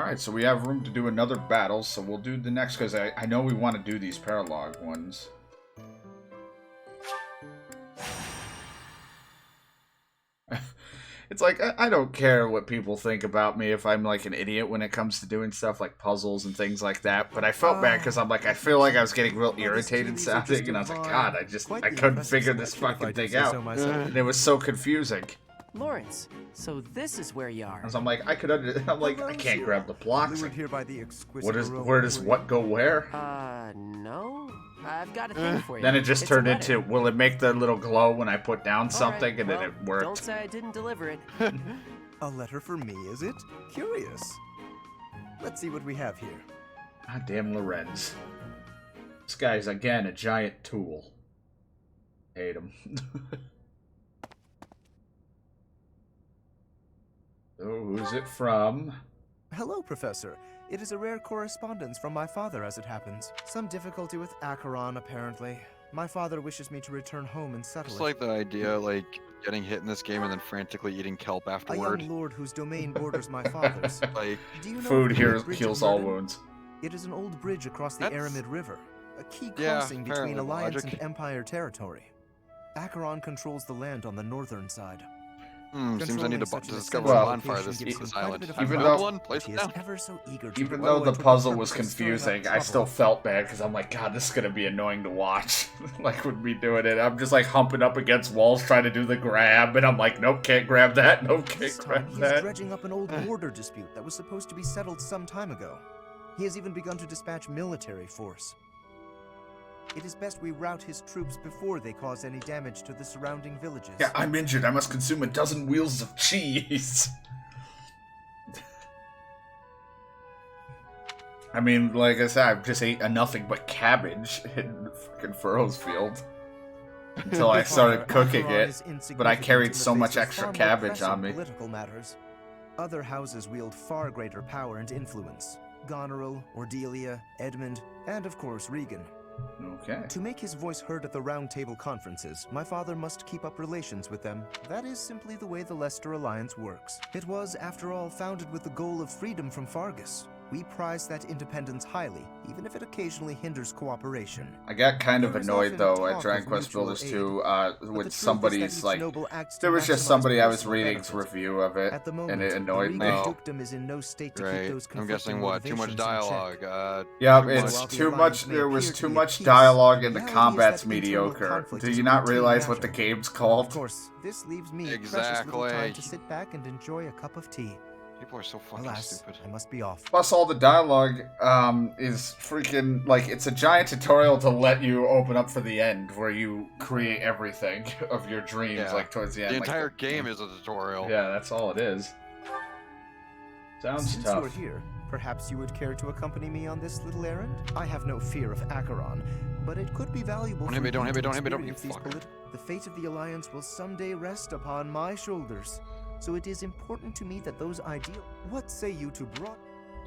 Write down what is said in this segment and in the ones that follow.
Alright, so we have room to do another battle, so we'll do the next, because I know we want to do these paralog ones. It's like, I don't care what people think about me if I'm like an idiot when it comes to doing stuff like puzzles and things like that, but I felt bad because I'm like, I feel like I was getting real irritated sounding, and I was like, God, I couldn't figure this fucking thing out. And it was so confusing. Lawrence, so this is where you are. So I'm like, I'm like, I can't grab the blocks. Here by the exquisite Where does what go where? No. I've got a thing for you. Then it just turned into, will it make the little glow when I put down something, and then it worked. Don't say I didn't deliver it. A letter for me, is it? Curious. Let's see what we have here. God damn Lorenz. This guy's, again, a giant tool. Hate him. So, who's it from? Hello, Professor. It is a rare correspondence from my father, as it happens. Some difficulty with Acheron, apparently. My father wishes me to return home and settle Just it. like the idea, like, getting hit in this game and then frantically eating kelp A afterward. young lord whose domain borders my father's. Like, Do you know Food of the here Bridge of heals all Merlin? wounds. It is an old bridge across the That's- Aramid River, a key Yeah, crossing between apparently Alliance logic. and Empire territory. Acheron controls the land on the northern side. seems I need to Controlling such an discover essential a bonfire location gives this him quite a island. bit of I've Even built though- one, place He it is down. ever so eager to Even do though it. the I took puzzle purpose was of stirring up confusing, I trouble. still felt bad because I'm like, God, this is gonna be annoying to watch. Like with me doing it, I'm just like humping up against walls trying to do the grab, and I'm like, nope, can't grab that. Nope, This can't time, grab he is that. dredging up an old border dispute that was supposed to be settled some time ago. He has even begun to dispatch military force. It is best we rout his troops before they cause any damage to the surrounding villages. Yeah, I'm injured. I must consume a dozen wheels of cheese. I mean, like I said, I've just ate nothing but cabbage in fucking Furrow's field. Until I started cooking Acheron it, is but I insignificant carried in the so face much of extra far more cabbage pressing on me. Political matters. Other houses wield far greater power and influence. Goneril, Ordelia, Edmund, and of course Regan. Okay. To make his voice heard at the Round Table conferences, my father must keep up relations with them. That is simply the way the Leicester Alliance works. It was, after all, founded with the goal of freedom from Fargus. We prize that independence highly, even if it occasionally hinders cooperation. I got kind of There is annoyed often though at talk Dragon of Quest mutual Builders aid, 2 but the with truth is that somebody's each like, noble acts to there was just maximize somebody I was personal reading's benefit. review of it, At the and moment, it annoyed the me. Regan dukedom is in no state to keep Right. those I'm conflicting guessing what? Too much motivations in check. dialogue. Yeah, too it's While the too Alliance much. may There was appear to too be at much peace, dialogue, and the reality is combat's that internal mediocre. conflict Do is you a not routine realize what the matter. game's Of called? course, this leaves me precious little time Exactly. to sit back and enjoy a cup of tea. People are so fucking Alas, stupid. I must be off. Plus, all the dialogue is freaking like it's a giant tutorial to let you open up for the end, where you create everything of your dreams, Yeah. like towards the end. The like entire game is a tutorial. Yeah, that's all it is. Sounds Since tough. you are here, perhaps you would care to accompany me on this little errand? I have no fear of Acheron, but it could be valuable Don't for hit me, you don't hit to me, don't hit me, don't you experience these fucker. The fate of the Alliance will someday rest upon my shoulders, so it is important to me that those ideals... What say you to broad...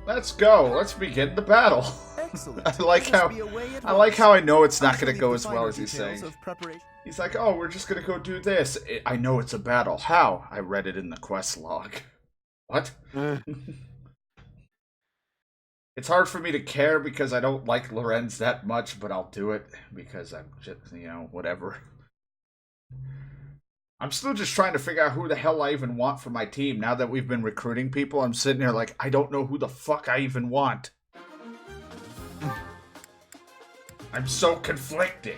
Let's go. Let's begin the battle. Excellent. I like Let us how be away at I like once. how I know it's not I'll going to leave go the as well finer as he's details saying. of preparation. He's like, oh, we're just going to go do this. I know it's a battle. How? I read it in the quest log. What? It's hard for me to care because I don't like Lorenz that much, but I'll do it because I'm just, whatever. I'm still just trying to figure out who the hell I even want for my team. Now that we've been recruiting people, I'm sitting here like, I don't know who the fuck I even want. I'm so conflicted.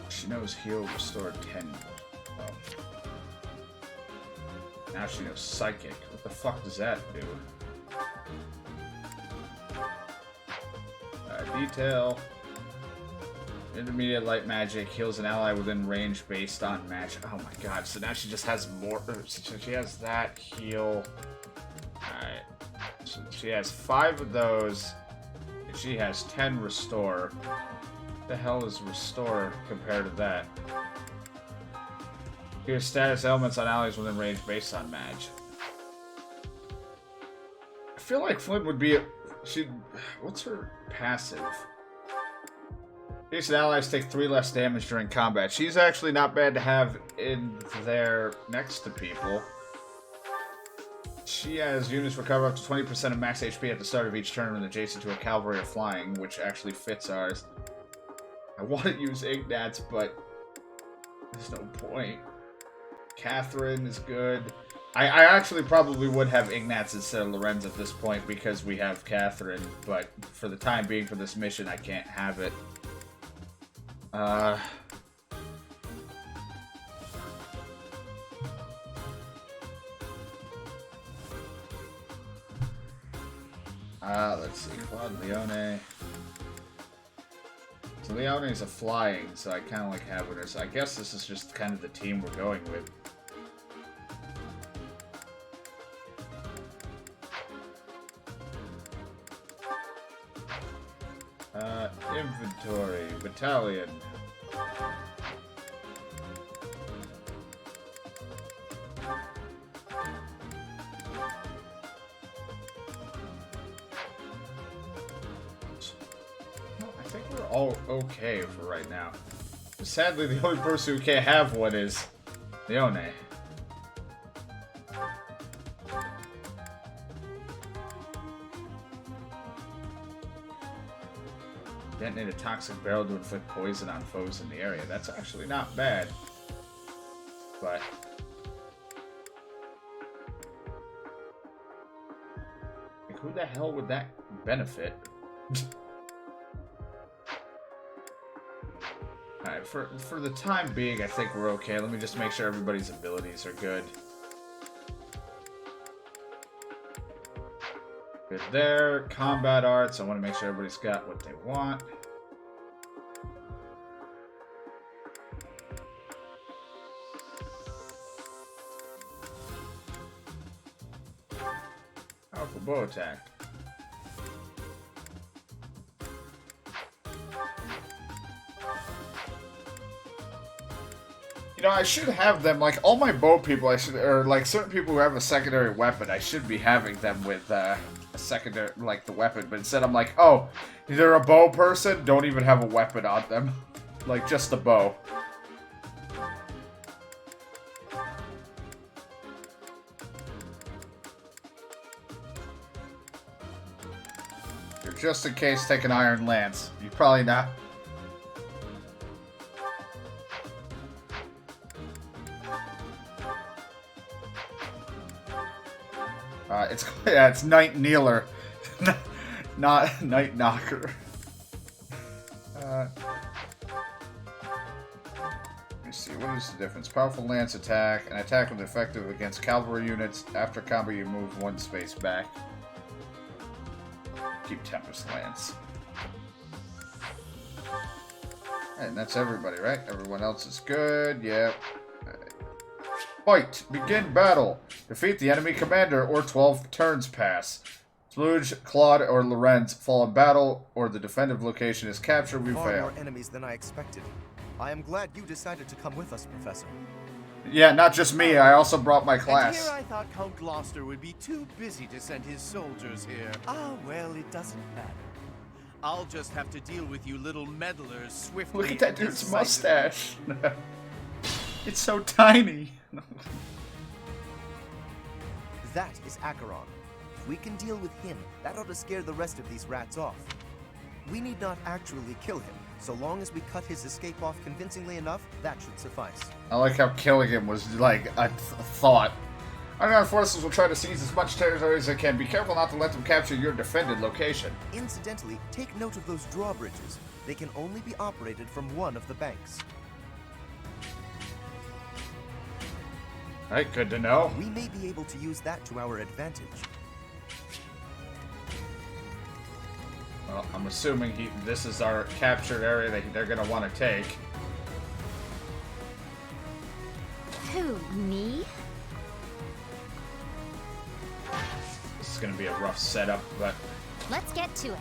She knows heal restore 10. Oh. Now she knows psychic. What the fuck does that do? Detail. Intermediate light magic heals an ally within range based on match. Oh my god, so now she just has more. So she has that heal. Alright. So she has 5 of those. And she has 10 restore. What the hell is restore compared to that? Here's status elements on allies within range based on match. I feel like Flynn would be. What's her passive? Adjacent allies take 3 less damage during combat. She's actually not bad to have in there next to people. She has units recover up to 20% of max HP at the start of each turn when adjacent to a cavalry or flying, which actually fits ours. I want to use Ignatz, but there's no point. Catherine is good. I actually probably would have Ignatz instead of Lorenz at this point because we have Catherine, but for the time being for this mission, I can't have it. Let's see, Claude Leone. So Leone is a flying, so I kind of like having her. So I guess this is just kind of the team we're going with. Inventory, battalion. I think we're all okay for right now. But sadly, the only person who can't have one is Leone. Detonate a toxic barrel to inflict poison on foes in the area. That's actually not bad. But like, who the hell would that benefit? Alright, for the time being, I think we're okay. Let me just make sure everybody's abilities are good. Good there. Combat arts. I want to make sure everybody's got what they want. Powerful bow attack. You know, I should have them, like, all my bow people, or, like, certain people who have a secondary weapon, I should be having them with, a secondary, like, the weapon, but instead I'm like, oh, they're a bow person? Don't even have a weapon on them. Like, just a bow. You're just in case take an iron lance. You probably not. It's Night Kneeler, not Night Knocker. Let me see, what is the difference? Powerful lance attack. An attack was effective against cavalry units. After combat, you move 1 space back. Keep Tempest Lance. And that's everybody, right? Everyone else is good. Yep. Fight! Begin battle! Defeat the enemy commander, or 12 turns pass. Splooge, Claude, or Lorenz fall in battle, or the defended location is captured, we Far fail. more enemies than I expected. I am glad you decided to come with us, Professor. Yeah, not just me, I also brought my And class. here I thought Count Gloucester would be too busy to send his soldiers here. Ah, well, it doesn't matter. I'll just have to deal with you little meddlers swiftly. Look at that and dude's decisively. mustache. It's so tiny. That is Acheron. If we can deal with him, that ought to scare the rest of these rats off. We need not actually kill him. So long as we cut his escape off convincingly enough, that should suffice. I like how killing him was like a thought. Underground forces will try to seize as much territory as they can. Be careful not to let them capture your defended location. Incidentally, take note of those drawbridges. They can only be operated from one of the banks. Alright, good to know. We may be able to use that to our advantage. Well, I'm assuming this is our captured area that they're going to want to take. Who, me? This is going to be a rough setup, but... Let's get to it.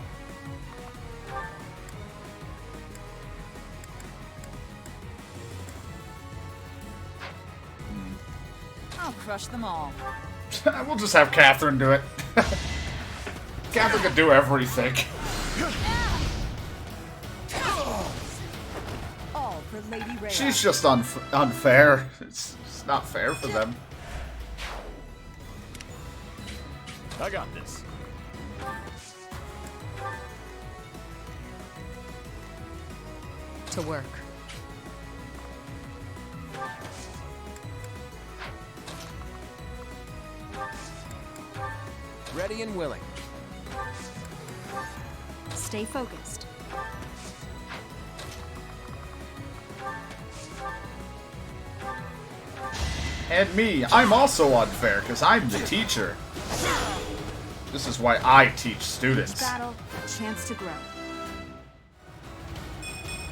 I'll crush them all. We'll just have Catherine do it. Catherine can do everything. Lady Rhea. She's just unfair. It's not fair for them. I got this. To work. Ready and willing. Stay focused. And me, I'm also unfair because I'm the teacher. This is why I teach Each students. battle, a chance to grow.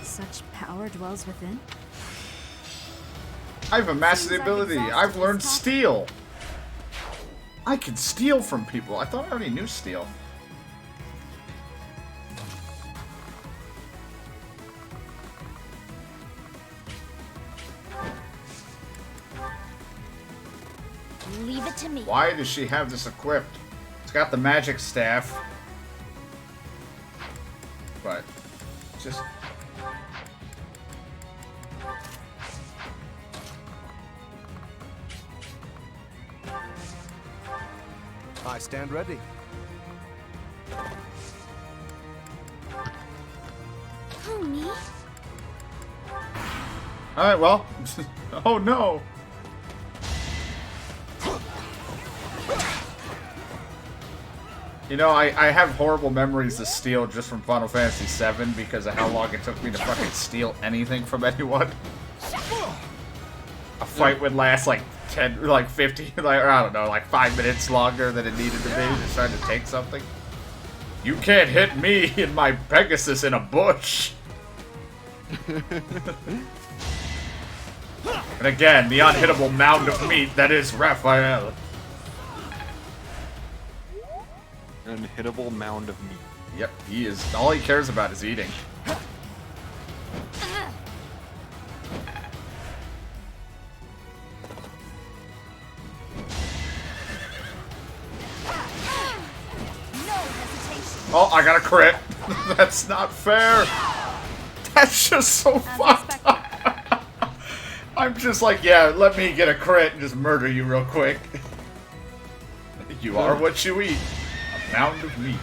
Such power dwells within. I've amassed the Seems I've ability. exhausted I've learned this topic. steal. I can steal from people. I thought I already knew steal. Leave it to me. Why does she have this equipped? It's got the magic staff. But, just... I stand ready. Who, me? Alright, well. Oh no! You know, I have horrible memories of steal just from Final Fantasy VII because of how long it took me to fucking steal anything from anyone. A fight would last like 10, like 50, like, or I don't know, like 5 minutes longer than it needed to be to try to take something. You can't hit me in my Pegasus in a bush! And again, the unhittable mound of meat that is Raphael. An unhittable mound of meat. Yep, he is. All he cares about is eating. No hesitation. Oh, I got a crit. That's not fair. That's just so fucked up. I'm just like, yeah, let me get a crit and just murder you real quick. You are what you eat. A mound of meat.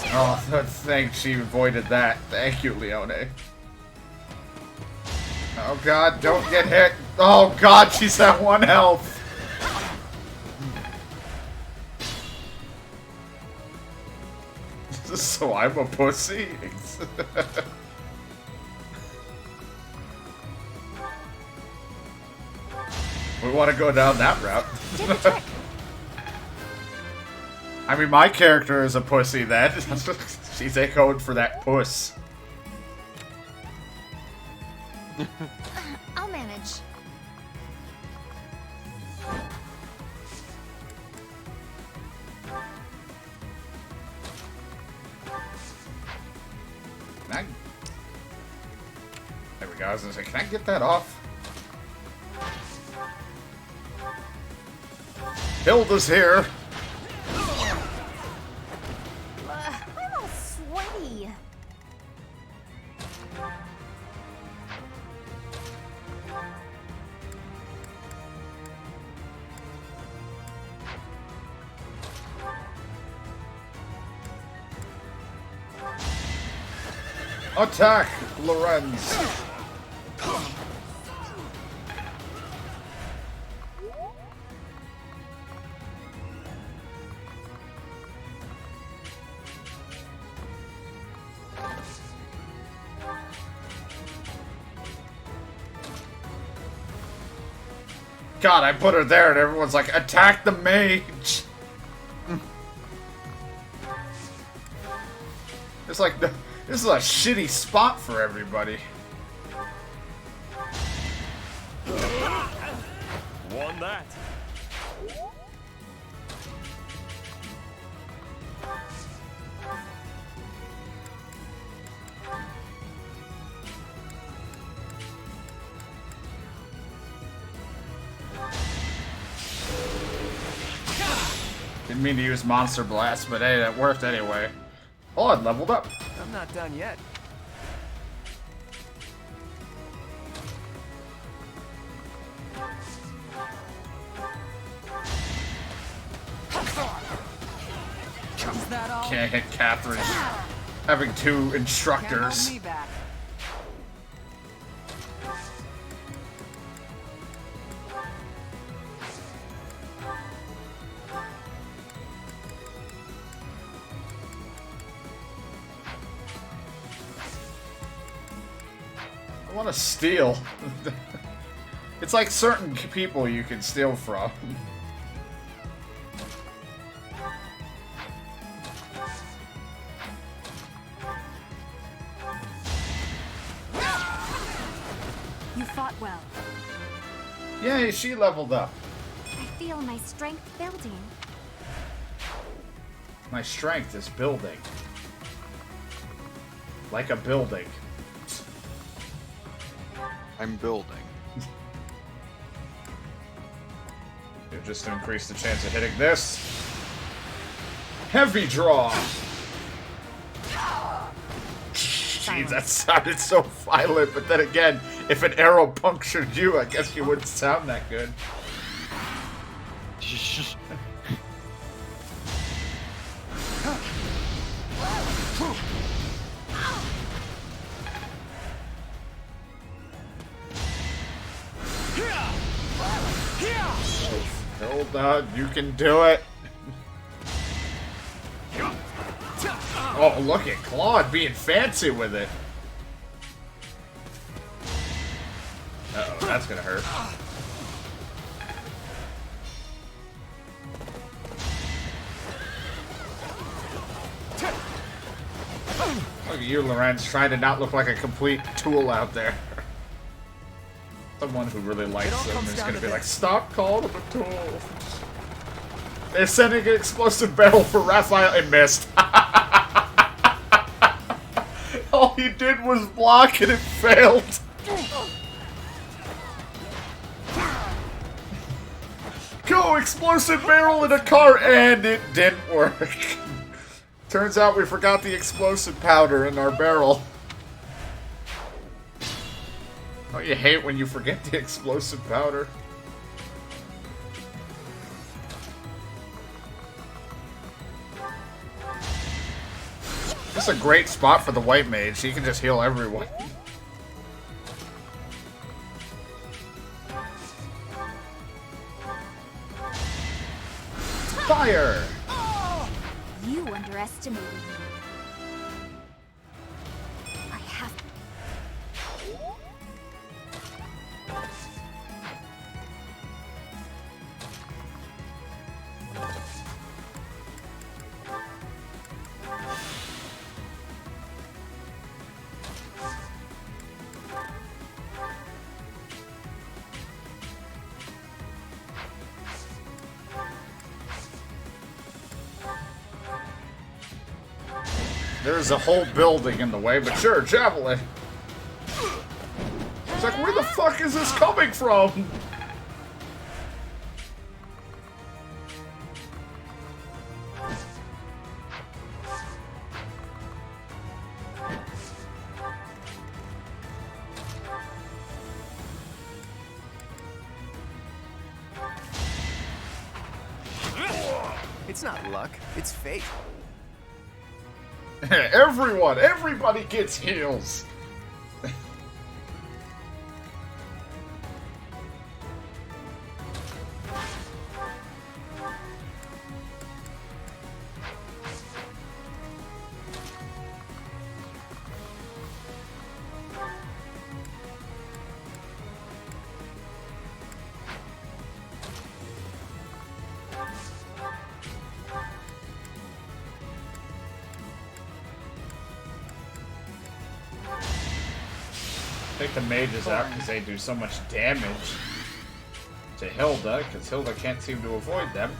Oh, thanks she avoided that. Thank you, Leone. Oh god, don't get hit. Oh god, she's at 1 health. So I'm a pussy? We want to go down that route. Did the trick. I mean, my character is a pussy then. She's a code for that puss. I'll manage. Can I... There we go. I was gonna say, can I get that off? Hilda's here. I'm all sweaty. Attack, Lorenz. God, I put her there and everyone's like, attack the mage! It's like, this is a shitty spot for everybody. Won that. Didn't mean to use Monster Blast, but hey, that worked anyway. Oh, I leveled up. I'm not done yet. Is that all? Can't hit Catherine. Having two Can't hold instructors. me back. I want to steal. It's like certain people you can steal from. You fought well. Yay, she leveled up. I feel my strength building. My strength is building. Like a building. I'm building. Just to increase the chance of hitting this. Heavy draw! Jeez, that sounded so violent, but then again, if an arrow punctured you, I guess you wouldn't sound that good. Hold on, you can do it. Oh, look at Claude being fancy with it. Uh-oh, that's gonna hurt. Look at you, Lorenz, trying to not look like a complete tool out there. Someone who really likes them is gonna be like, stop calling him a tool. They're sending an explosive barrel for Raphael and missed. All he did was block and it failed. Go, explosive barrel in a car, and it didn't work. Turns out we forgot the explosive powder in our barrel. Oh, you hate when you forget the explosive powder. This is a great spot for the white mage. He can just heal everyone. Fire! You underestimated me. I have. There's a whole building in the way, but sure, javelin. It's like, where the fuck is this coming from? It's not luck, it's fate. Everybody gets heals. Take the mages out because they do so much damage to Hilda, because Hilda can't seem to avoid them.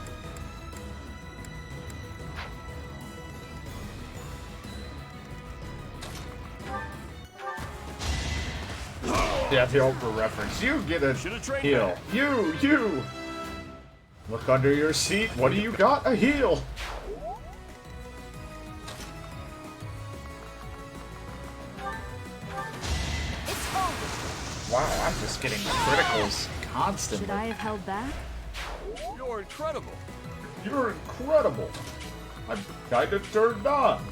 Yeah, the Oprah reference. You get a heal. You! Look under your seat. What do you got? A heal. Wow, I'm just getting criticals constantly. Should I have held back? You're incredible. You're incredible. I'm kind of turned on.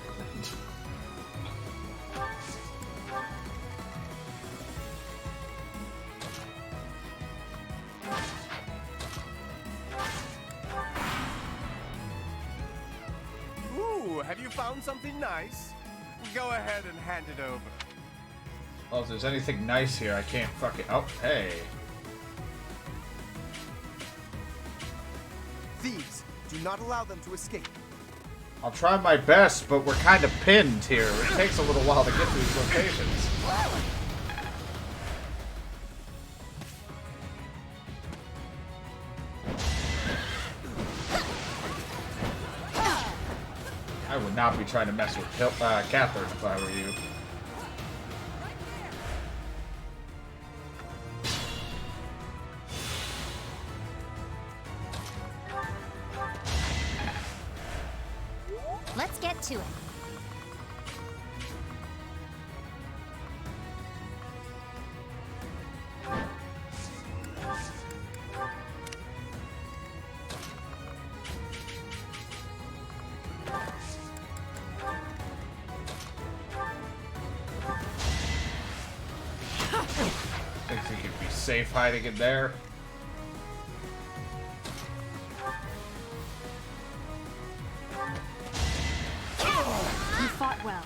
Ooh, have you found something nice? Go ahead and hand it over. Oh, if there's anything nice here, I can't fucking... Oh, hey. Thieves, do not allow them to escape. I'll try my best, but we're kind of pinned here. It takes a little while to get to these locations. I would not be trying to mess with Catherine if I were you. Let's get to it. Thinks he could be safe hiding in there. You fought well.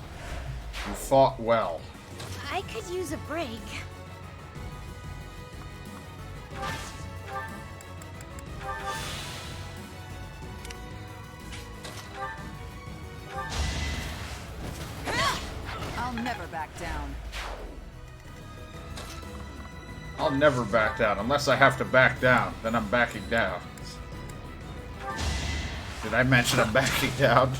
You fought well. I could use a break. I'll never back down. I'll never back down unless I have to back down. Then I'm backing down. Did I mention I'm backing down?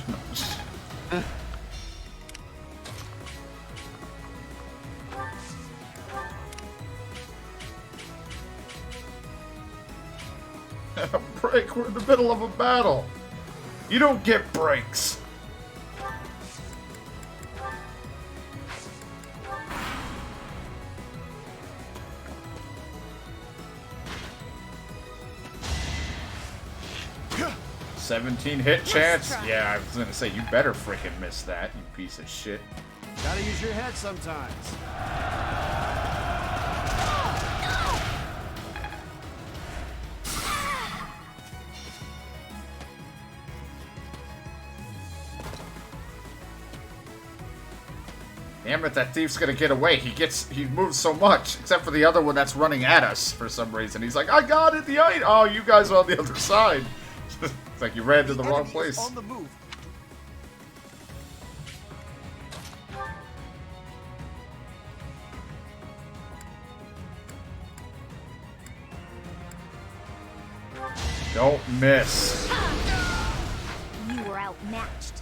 Break, we're in the middle of a battle. You don't get breaks. $17 hit chance? Yeah, I was gonna say, you better freaking miss that, you piece of shit. Gotta use your head sometimes. Damn it, that thief's gonna get away. He moves so much, except for the other one that's running at us for some reason. He's like, I got it, the item. Oh, you guys are on the other side. It's like you ran to the wrong enemy is place. on the move. Don't miss. You were outmatched.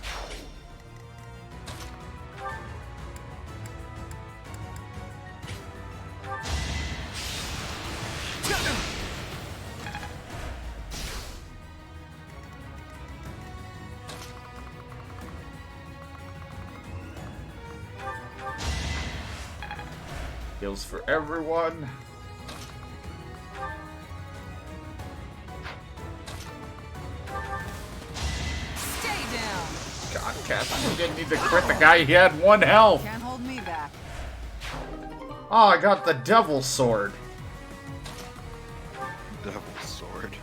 Heals for everyone. Stay down. God, Catherine, you didn't need to crit the guy. He had 1 health. Can't hold me back. Oh, I got the devil sword. Devil's sword.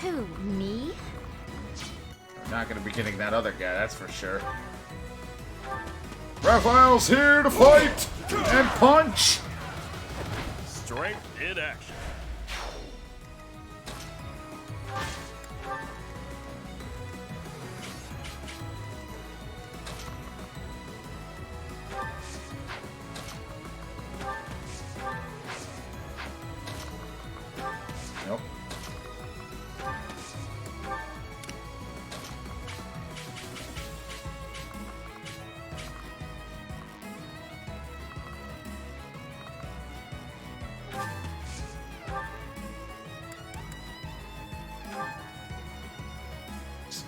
Who, me? Not gonna be getting that other guy, that's for sure. Raphael's here to fight and punch. Strength in action. Nope.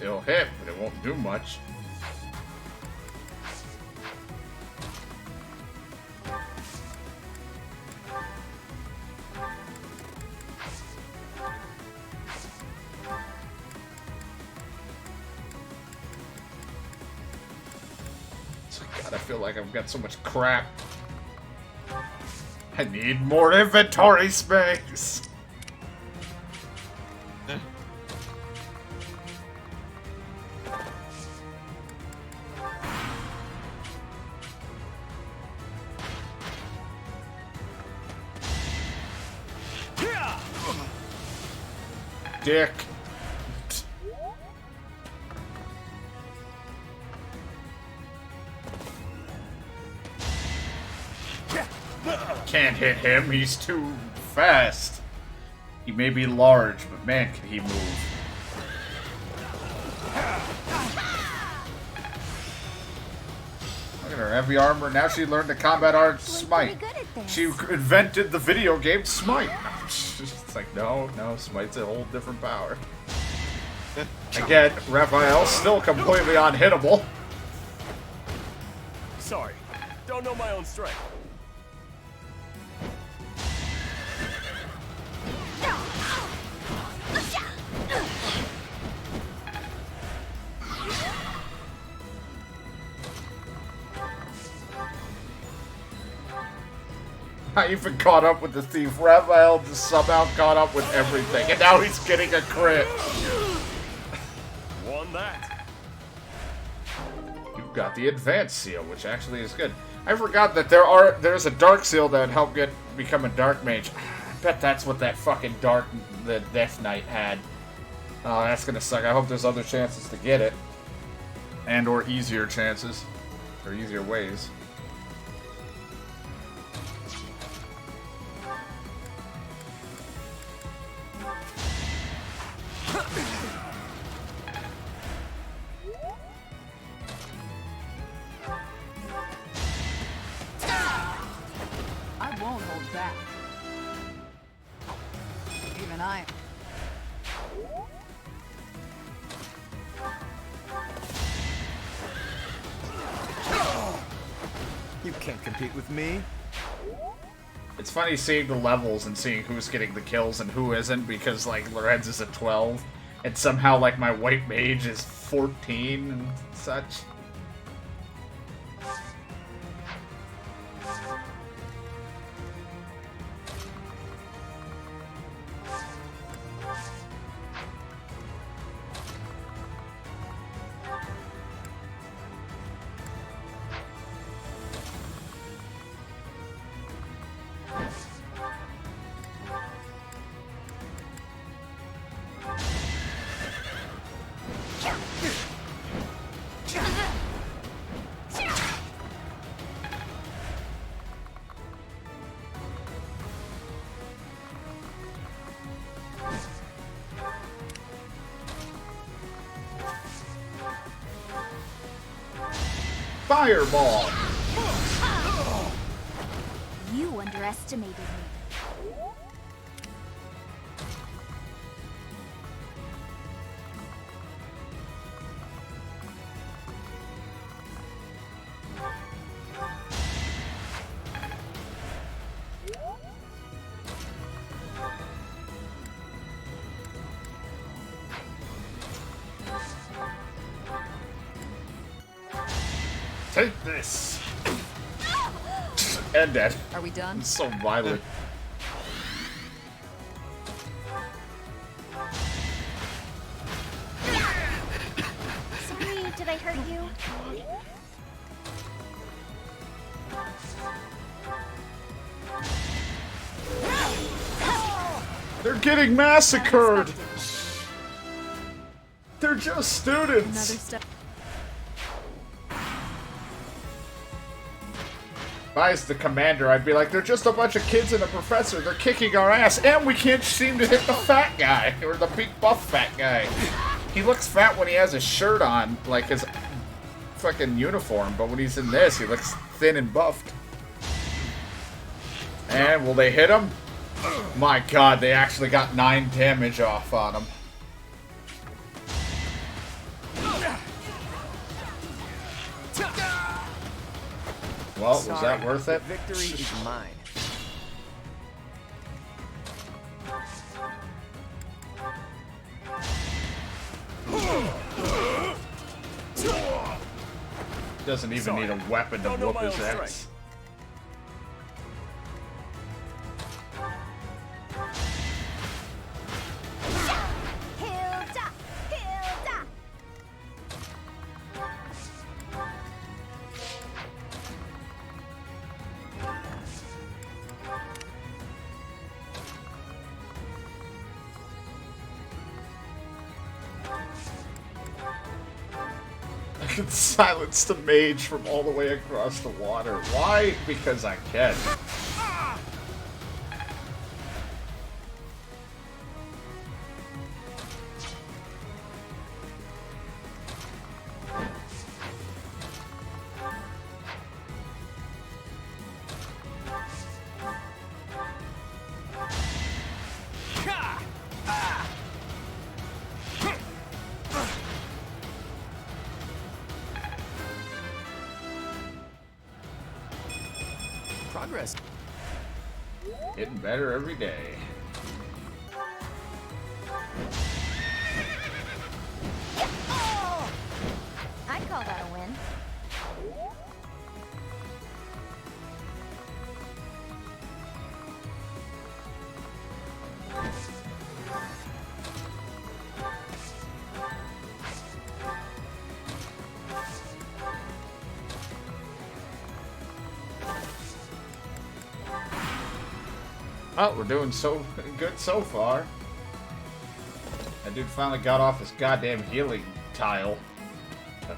It'll hit, but it won't do much. God, I feel like I've got so much crap. I need more inventory space. Dick. Can't hit him, he's too fast. He may be large, but man, can he move. Look at her, heavy armor. Now she learned the combat art Smite. She invented the video game Smite. It's like, no, Smite's a whole different power. Again, Raphael's still completely unhittable. Sorry, don't know my own strength. I even caught up with the thief. Raphael just somehow caught up with everything, and now he's getting a crit. Won that. You've got the advanced seal, which actually is good. I forgot that there's a dark seal that helped become a dark mage. I bet that's what that fucking the Death Knight had. Oh, that's gonna suck. I hope there's other chances to get it, and or easier chances, or easier ways. I won't hold back. Even I. You can't compete with me. It's funny seeing the levels and seeing who's getting the kills and who isn't, because like Lorenz is a 12 and somehow like my white mage is 14 and such. Fireball! You underestimated me. Take this! And dead. Are we done? It's so violent. Sorry, did I hurt you? They're getting massacred! They're just students! Another step. If I was the commander, I'd be like, they're just a bunch of kids and a professor. They're kicking our ass, and we can't seem to hit the fat guy, or the big buff fat guy. He looks fat when he has his shirt on, like his fucking uniform, but when he's in this, he looks thin and buffed. And will they hit him? My god, they actually got 9 damage off on him. Well, was Sorry, that worth it? the victory is mine. Doesn't even need a weapon to Don't know whoop my his own ass. strength. Hilda! Hilda! I can silence the mage from all the way across the water. Why? Because I can. Progress. Getting better every day. I'd call that a win. Oh, we're doing so good so far. That dude finally got off his goddamn healing tile.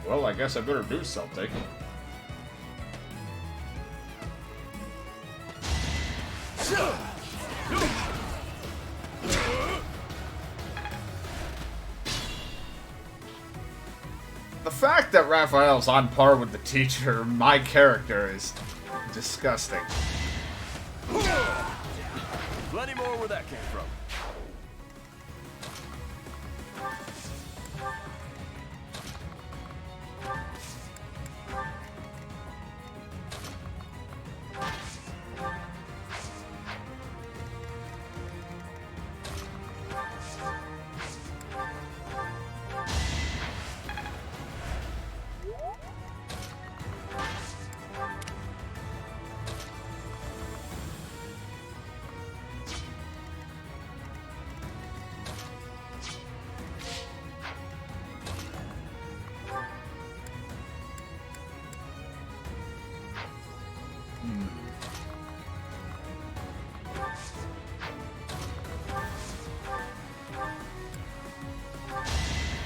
Well, I guess I better do something. The fact that Raphael's on par with the teacher, my character, is disgusting. Plenty more where that came from.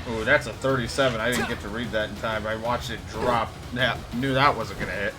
Ooh, that's a 37. I didn't get to read that in time. I watched it drop. Yeah, knew that wasn't gonna hit.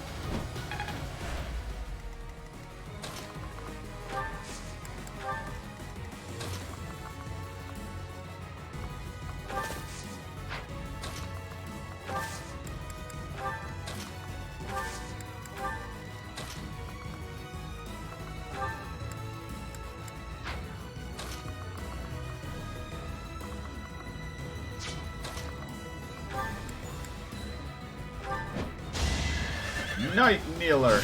Night Kneeler.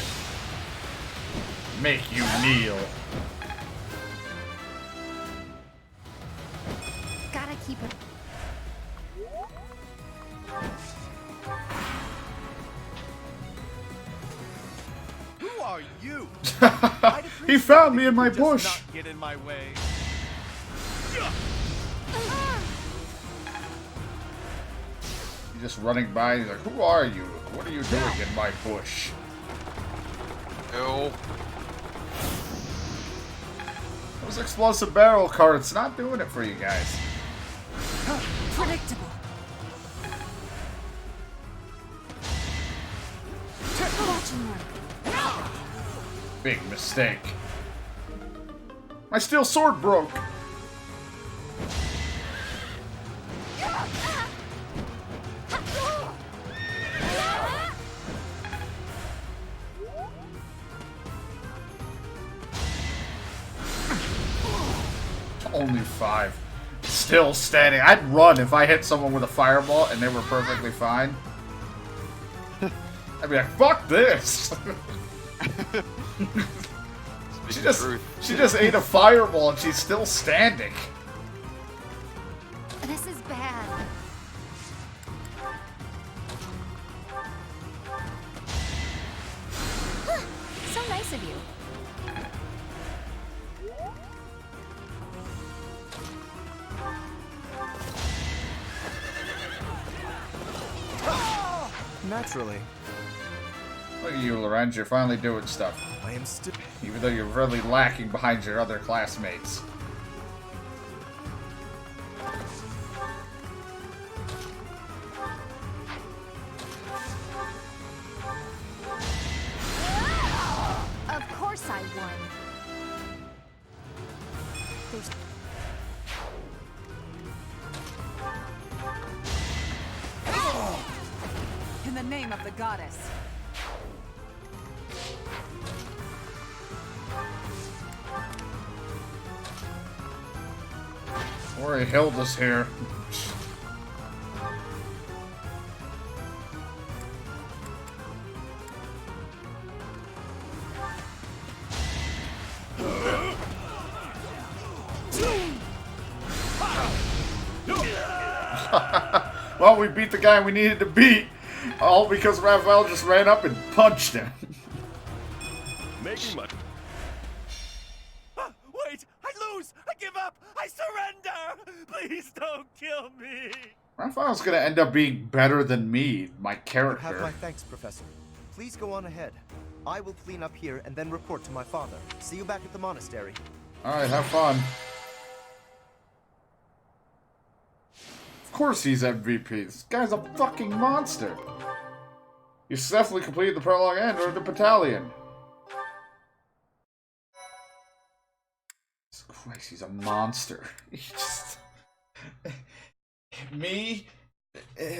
Make you kneel. Gotta keep it. Who are you? He found me in my Just bush. not get in my way. He's just running by. He's like, "Who are you? What are you doing in my bush?" Ew. Those explosive barrel carts not doing it for you guys. Predictable. Watch and learn. Big mistake. My steel sword broke. Only 5. Still standing. I'd run if I hit someone with a fireball and they were perfectly fine. I'd be like, fuck this! She just ate a fireball and she's still standing. This is bad. So nice of you. Naturally. Look at you, Lorenz. You're finally doing stuff. I am still. Even though you're really lacking behind your other classmates. Of course I won. There's... In the name of the goddess. Worry, Hilda's here. Well, we beat the guy we needed to beat. All because Raphael just ran up and punched him. Making much. Wait! I lose! I give up! I surrender! Please don't kill me! Raphael's gonna end up being better than me, my You have character. my thanks, Professor. Please go on ahead. I will clean up here and then report to my father. See you back at the monastery. Alright, have fun. Of course he's MVP. This guy's a fucking monster. You successfully completed the prologue and or the battalion. Jesus Christ, he's a monster. He just... Me,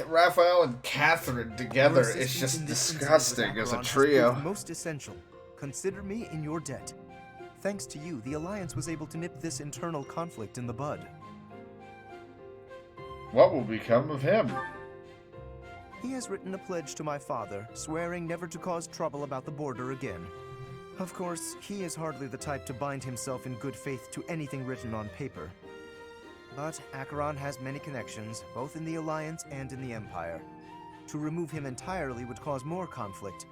Raphael, and Catherine together, Your it's assistance just in this disgusting incident as a with Acheron has trio. proved most essential. Consider me in your debt. Thanks to you, the Alliance was able to nip this internal conflict in the bud. What will become of him? He has written a pledge to my father, swearing never to cause trouble about the border again. Of course, he is hardly the type to bind himself in good faith to anything written on paper. But Acheron has many connections, both in the Alliance and in the Empire. To remove him entirely would cause more conflict.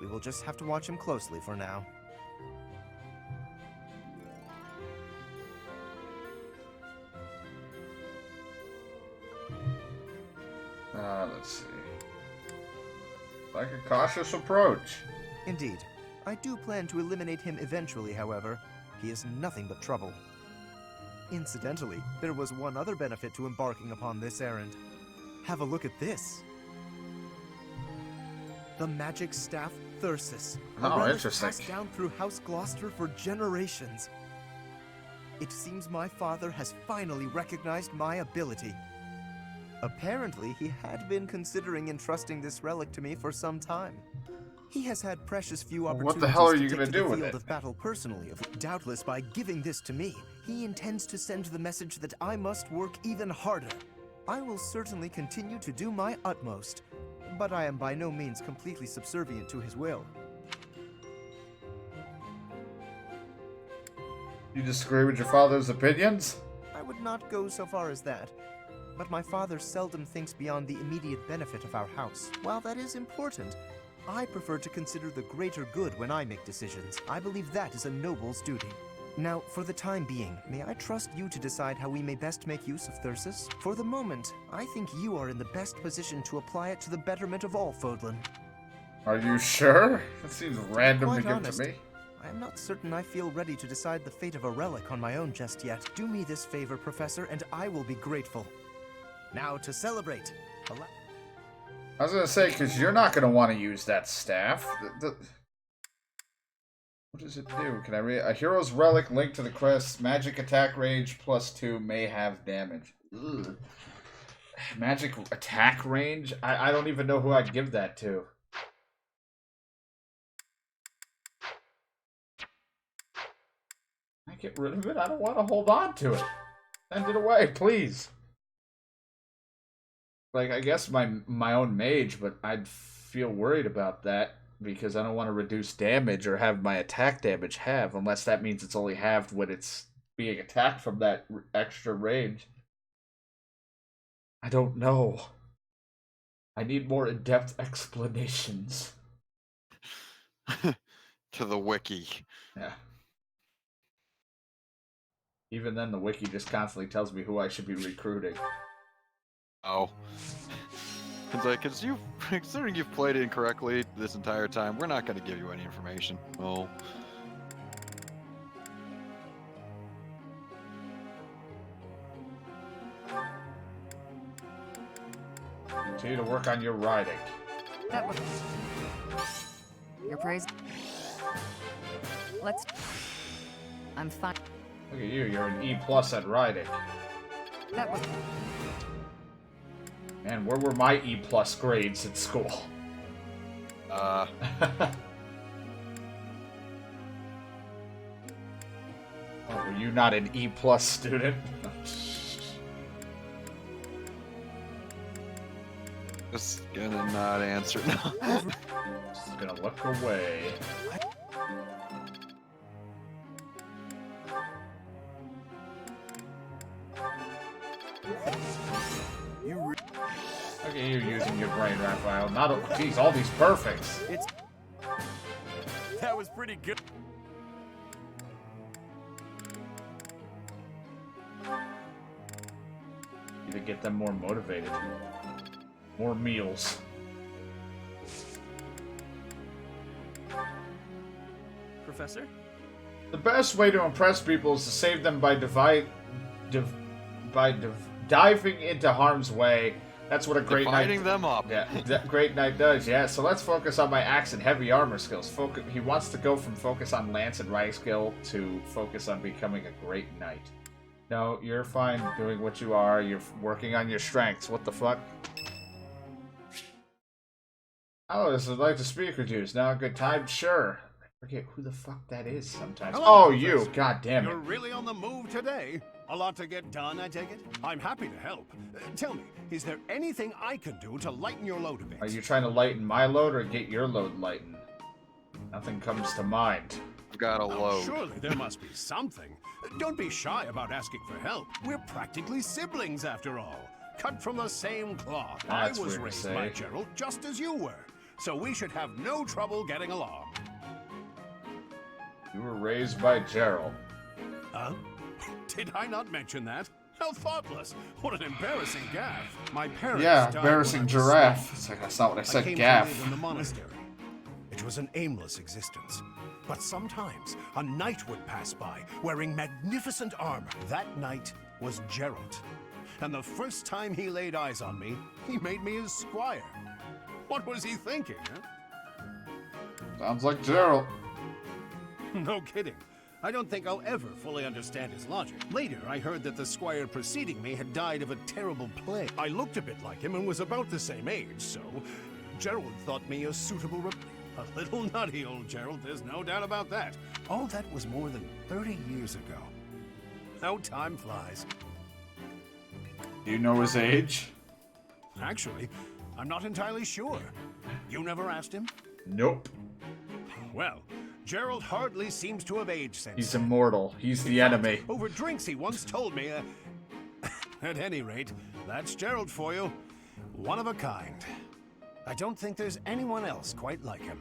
We will just have to watch him closely for now. Let's see. Like a cautious approach. Indeed. I do plan to eliminate him eventually, however. He is nothing but trouble. Incidentally, there was one other benefit to embarking upon this errand. Have a look at this. The magic staff Thyrsus. A Oh, relic interesting. passed down through House Gloucester for generations. It seems my father has finally recognized my ability. Apparently, he had been considering entrusting this relic to me for some time. He has had precious few Well, opportunities what the hell are to you take gonna to do the with field it? of battle personally. Doubtless, by giving this to me, he intends to send the message that I must work even harder. I will certainly continue to do my utmost, but I am by no means completely subservient to his will. You disagree with your father's opinions? I would not go so far as that, but my father seldom thinks beyond the immediate benefit of our house. While that is important, I prefer to consider the greater good when I make decisions. I believe that is a noble's duty. Now, for the time being, may I trust you to decide how we may best make use of Thyrsus? For the moment, I think you are in the best position to apply it to the betterment of all Fodlan. Are you sure? It seems random to Quite give honest, to me. I am not certain I feel ready to decide the fate of a relic on my own just yet. Do me this favor, Professor, and I will be grateful. Now to celebrate. I was gonna say, because you're not gonna want to use that staff. What does it do? Can I read? A hero's relic linked to the quest. Magic attack range +2 may have damage. Ugh. Magic attack range? I don't even know who I'd give that to. I get rid of it? I don't want to hold on to it. Send it away, please. Like, I guess my own mage, but I'd feel worried about that because I don't want to reduce damage or have my attack damage halve, unless that means it's only halved when it's being attacked from that extra range. I don't know. I need more in-depth explanations. To the wiki. Yeah. Even then, the wiki just constantly tells me who I should be recruiting. Oh. It's like, considering you've played it incorrectly this entire time, we're not going to give you any information. Oh. Continue to work on your riding. That was your praise. Let's. I'm fine. Look at you, you're an E+ at riding. That was. Man, where were my E+ grades at school? Uh. Oh, were you not an E+ student? Just gonna not answer now. Just gonna look away. Look at you using your brain, Raphael. Not a, geez, all these perfects. That was pretty good. Need to get them more motivated. More meals. Professor? The best way to impress people is to save them by diving into harm's way. That's what a great Dividing knight. them up. Yeah, that great knight does. Yeah, so let's focus on my axe and heavy armor skills. He wants to go from focus on lance and riding skill to focus on becoming a great knight. No, you're fine doing what you are. You're working on your strengths. What the fuck? Oh, this would like to speak with you. Is now a good time? Sure. I forget who the fuck that is sometimes. Hello, Oh, you. Professor. God damn You're it. really on the move today. A lot to get done, I take it? I'm happy to help. Tell me, is there anything I can do to lighten your load a bit? Are you trying to lighten my load or get your load lightened? Nothing comes to mind. I've got a Oh, load. surely there must be something. Don't be shy about asking for help. We're practically siblings, after all. Cut from the same cloth. That's I was weird to raised say. by Gerald just as you were. So we should have no trouble getting along. You were raised by Gerald. Huh? Did I not mention that? How thoughtless. What an embarrassing gaffe. My parents Yeah, died when embarrassing I was giraffe. 7. It's like, that's not what I I said, came to gaff. live in the monastery. It was an aimless existence. But sometimes a knight would pass by wearing magnificent armor. That knight was Gerald. And the first time he laid eyes on me, he made me his squire. What was he thinking, huh? Sounds like Gerald. No kidding. I don't think I'll ever fully understand his logic. Later, I heard that the squire preceding me had died of a terrible plague. I looked a bit like him and was about the same age, so Gerald thought me a suitable replacement. A little nutty, old Gerald, there's no doubt about that. All that was more than 30 years ago. How time flies. Do you know his age? Actually, I'm not entirely sure. You never asked him? Nope. Well, Gerald hardly seems to have aged since. He's immortal. He's the enemy. Over drinks, he once told me, at any rate, that's Gerald for you. One of a kind. I don't think there's anyone else quite like him.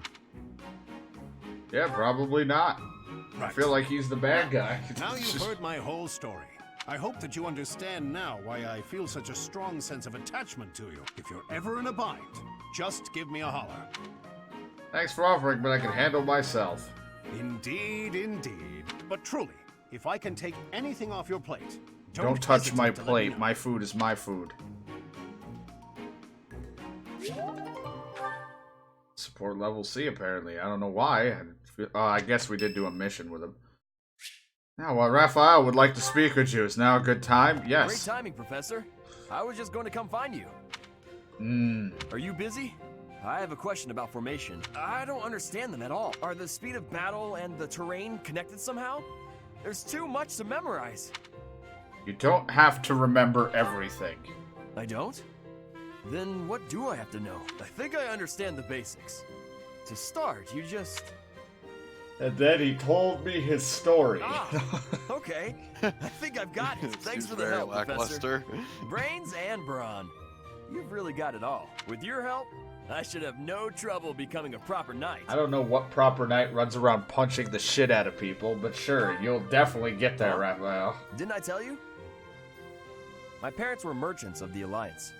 Yeah, probably not. I Right. feel like he's the bad guy. Now you've heard my whole story. I hope that you understand now why I feel such a strong sense of attachment to you. If you're ever in a bind, just give me a holler. Thanks for offering, but I can handle myself. Indeed, indeed. But truly, if I can take anything off your plate, Don't touch my hesitate to let me plate. know. My food is my food. Support level C, apparently. I don't know why. I guess we did do a mission with him. Now, while Raphael would like to speak with you, is now a good time? Great Yes. timing, Professor. I was just going to come find you. Are you busy? I have a question about formation. I don't understand them at all. Are the speed of battle and the terrain connected somehow? There's too much to memorize. You don't have to remember everything. I don't? Then what do I have to know? I think I understand the basics. To start, you just... And then he told me his story. Ah, okay. I think I've got it. Thanks for the very help, Professor. lackluster. Brains and brawn. You've really got it all. With your help, I should have no trouble becoming a proper knight. I don't know what proper knight runs around punching the shit out of people, but sure, you'll definitely get there, Raphael. Didn't I tell you? My parents were merchants of the Alliance.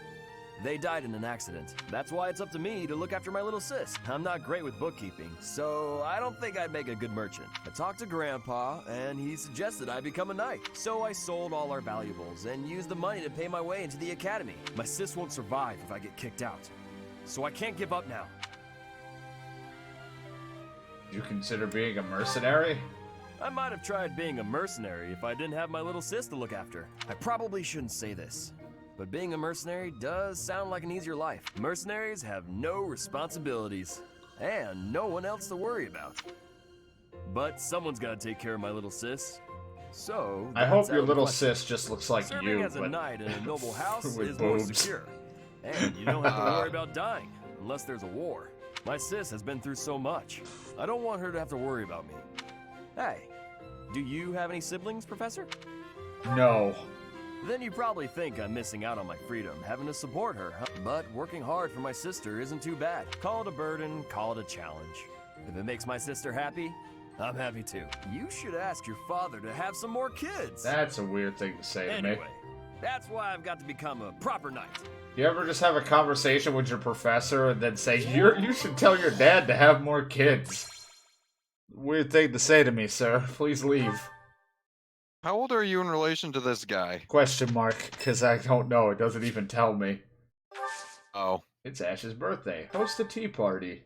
They died in an accident. That's why it's up to me to look after my little sis. I'm not great with bookkeeping, so I don't think I'd make a good merchant. I talked to Grandpa, and he suggested I become a knight. So I sold all our valuables and used the money to pay my way into the academy. My sis won't survive if I get kicked out. So I can't give up now. Did you consider being a mercenary? I might have tried being a mercenary if I didn't have my little sis to look after. I probably shouldn't say this, but being a mercenary does sound like an easier life. Mercenaries have no responsibilities and no one else to worry about. But someone's got to take care of my little sis. So I hope your out of the little question. sis just looks like Serving you, as a but knight in a noble house with is more boobs. secure. And you don't have to worry about dying unless there's a war. My sis has been through so much. I don't want her to have to worry about me. Hey, do you have any siblings, Professor? No. Then you probably think I'm missing out on my freedom, having to support her, huh? But working hard for my sister isn't too bad. Call it a burden, call it a challenge. If it makes my sister happy, I'm happy too. You should ask your father to have some more kids. That's a weird thing to say to me. Anyway, that's why I've got to become a proper knight. You ever just have a conversation with your professor and then say, you should tell your dad to have more kids? Weird thing to say to me, sir. Please leave. How old are you in relation to this guy? Question mark, because I don't know. It doesn't even tell me. Oh. It's Ash's birthday. Host a tea party.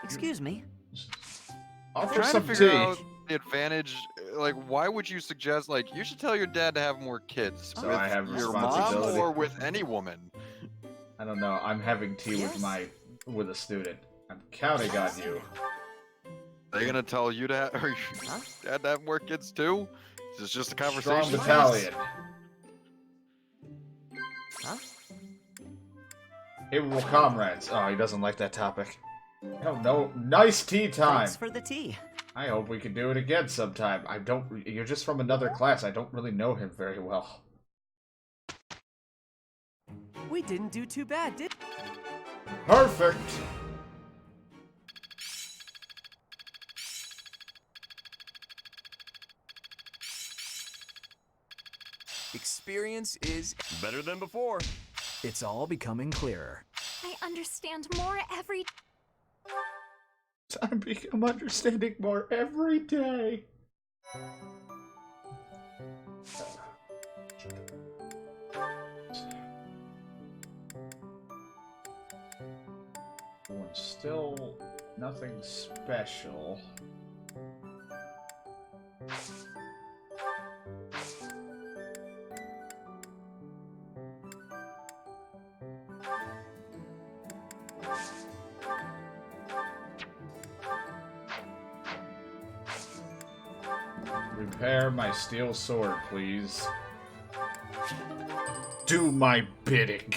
Excuse me. Offer Trying to some figure tea. out the advantage. Like, why would you suggest, like, you should tell your dad to have more kids So with I have your mom responsibility. or with any woman? I don't know. I'm having tea with a student. I'm counting on you. Are they gonna tell you to have, or your dad to have more kids too? Is this just a conversation? Strong battalion. Huh? Able comrades. Oh, he doesn't like that topic. I don't know. Nice tea time. Thanks for the tea. I hope we can do it again sometime. You're just from another class. I don't really know him very well. We didn't do too bad, did Perfect. Experience is... Better than before. It's all becoming clearer. I understand more every... I'm understanding more every day. Still nothing special. Repair my steel sword, please. Do my bidding.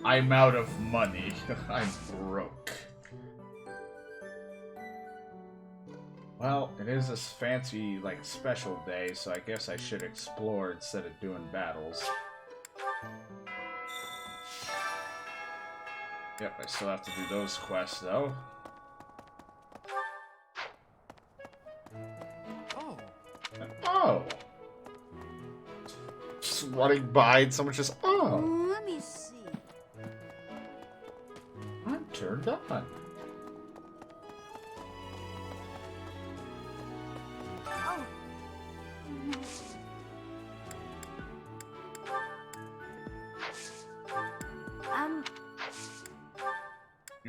I'm out of money. I'm broke. Well, it is a fancy, like, special day, so I guess I should explore instead of doing battles. Yep, I still have to do those quests, though. Oh! Just running by and someone just, oh! Let me see. I'm turned on. Oh.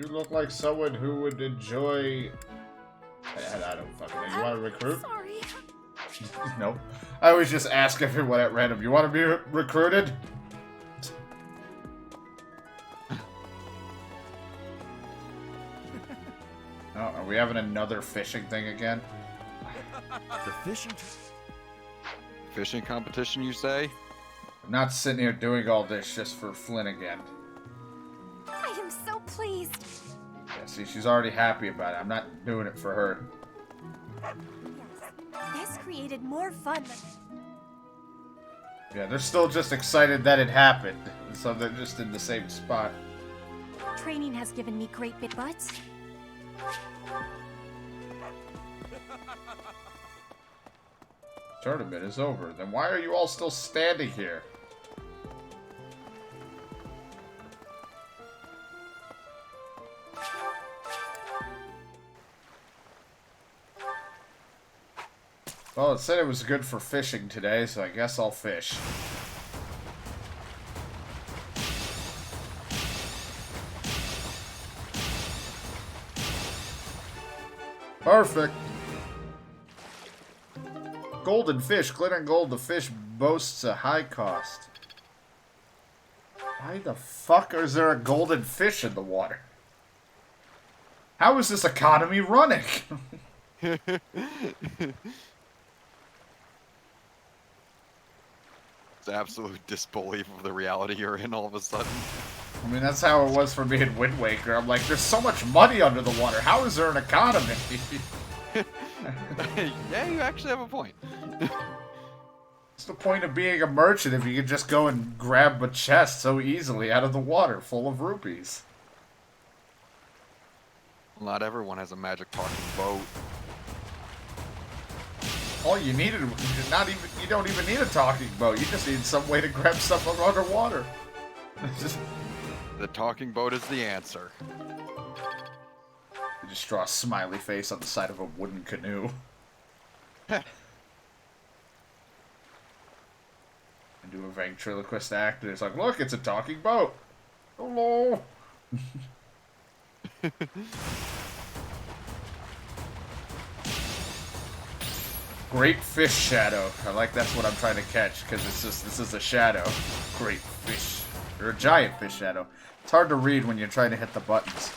You look like someone who would enjoy... I don't fucking know. You want to recruit? Sorry. Nope. I always just ask everyone at random, you want to be recruited? Oh, are we having another fishing thing again? The fishing. Fishing competition, you say? I'm not sitting here doing all this just for Flynn again. I am so pleased. Yeah, see, she's already happy about it. I'm not doing it for her. Yes. This created more fun than... Yeah, they're still just excited that it happened. So they're just in the same spot. Training has given me great big butts. Tournament is over. Then why are you all still standing here? Well, it said it was good for fishing today, so I guess I'll fish. Perfect. Golden fish. Glittering gold. The fish boasts a high cost. Why the fuck is there a golden fish in the water? How is this economy running? It's absolute disbelief of the reality you're in all of a sudden. I mean, that's how it was for me in Wind Waker. I'm like, there's so much money under the water. How is there an economy? Yeah, you actually have a point. What's the point of being a merchant if you can just go and grab a chest so easily out of the water full of rupees? Not everyone has a magic talking boat. All you needed, you don't even need a talking boat. You just need some way to grab stuff from underwater. The talking boat is the answer. You just draw a smiley face on the side of a wooden canoe. And do a ventriloquist act, and it's like, look, it's a talking boat. Hello. Great fish shadow. I like that's what I'm trying to catch, because it's just, this is a shadow. Great fish. Or a giant fish shadow. It's hard to read when you're trying to hit the buttons.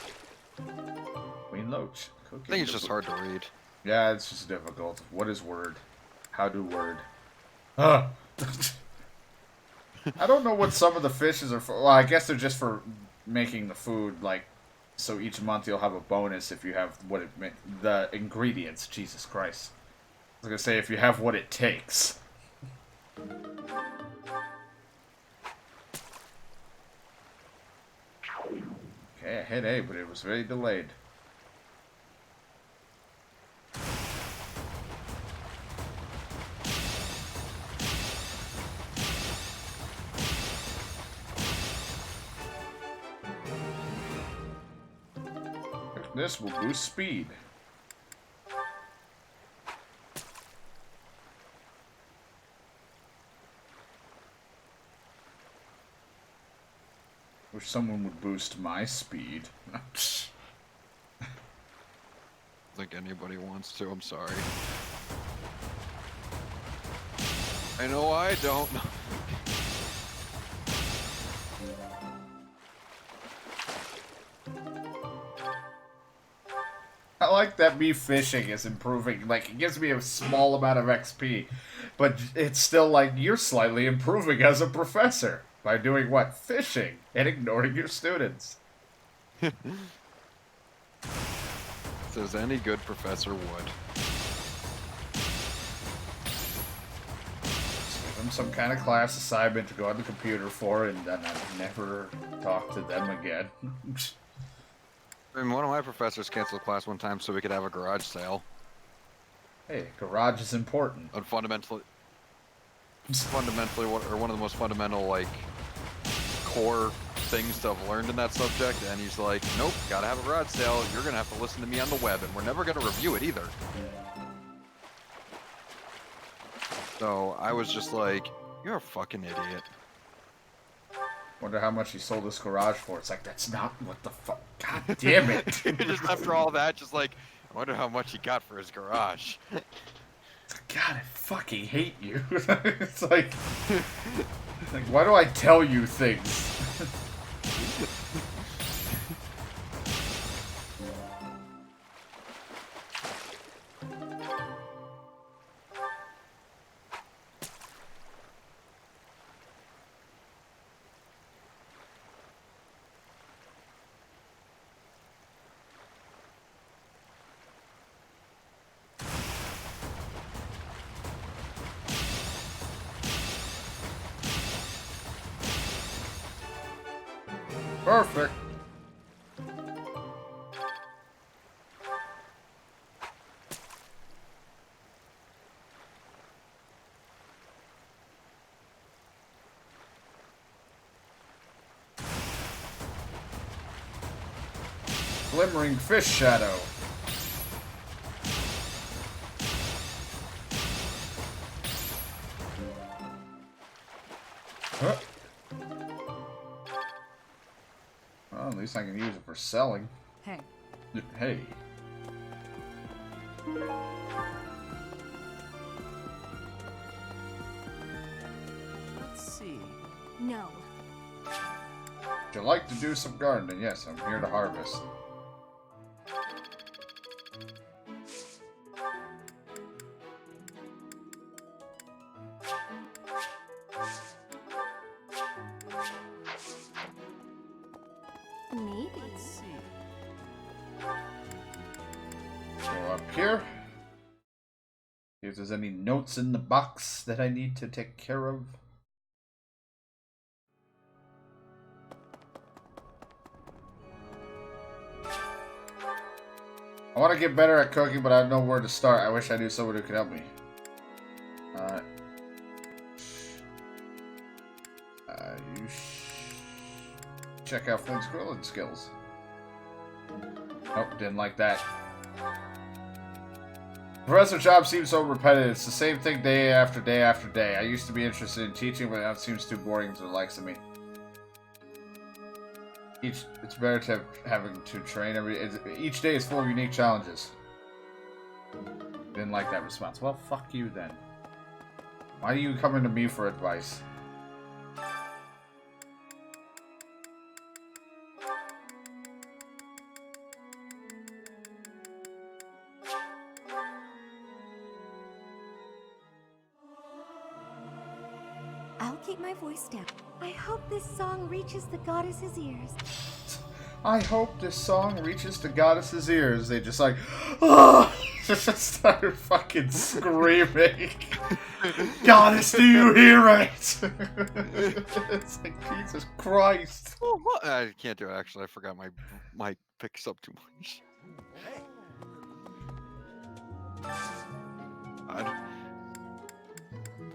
Queen Loach. I think it's just hard to read. Yeah, it's just difficult. What is word? How do word? Huh. I don't know what some of the fishes are for. Well, I guess they're just for making the food, like, so each month you'll have a bonus if you have what it the ingredients. Jesus Christ. I was gonna say if you have what it takes. Okay, I hit A, but it was very delayed. This will boost speed. Wish someone would boost my speed. I think anybody wants to, I'm sorry. I know I don't. I like that me fishing is improving. Like, it gives me a small amount of XP. But it's still like, you're slightly improving as a professor. By doing what? Fishing. And ignoring your students. As any good professor would. Give them some kind of class assignment to go on the computer for, and then I'd never talk to them again. I mean, one of my professors canceled class one time so we could have a garage sale. Hey, garage is important. And fundamentally, one of the most fundamental, like, core things to have learned in that subject, and he's like, nope, gotta have a garage sale, you're gonna have to listen to me on the web, and we're never gonna review it either. So I was just like, you're a fucking idiot. Wonder how much he sold his garage for. It's like, that's not what the fuck. God damn it. Just after all that, just like, I wonder how much he got for his garage. God, I fucking hate you. It's like, why do I tell you things? Perfect. Glimmering fish shadow. Huh. Well, at least I can use it for selling. Hey. Hey. Let's see. No. Would you like to do some gardening? Yes, I'm here to harvest. Maybe. Let's see. Go up here. See if there's any notes in the box that I need to take care of. I want to get better at cooking, but I have know where to start. I wish I knew someone who could help me. Check out Flynn's grilling skills. Oh, didn't like that. Professor job seems so repetitive. It's the same thing day after day after day. I used to be interested in teaching, but now it seems too boring to the likes of me. It's better to having to train each day is full of unique challenges. Didn't like that response. Well, fuck you then. Why are you coming to me for advice? I'll keep my voice down. I hope this song reaches the goddess's ears. I hope this song reaches the goddess's ears. They just like, oh, just start fucking screaming. Goddess, do you hear it? It's like, Jesus Christ. Oh, what? I can't do it, actually. I forgot my mic picks up too much.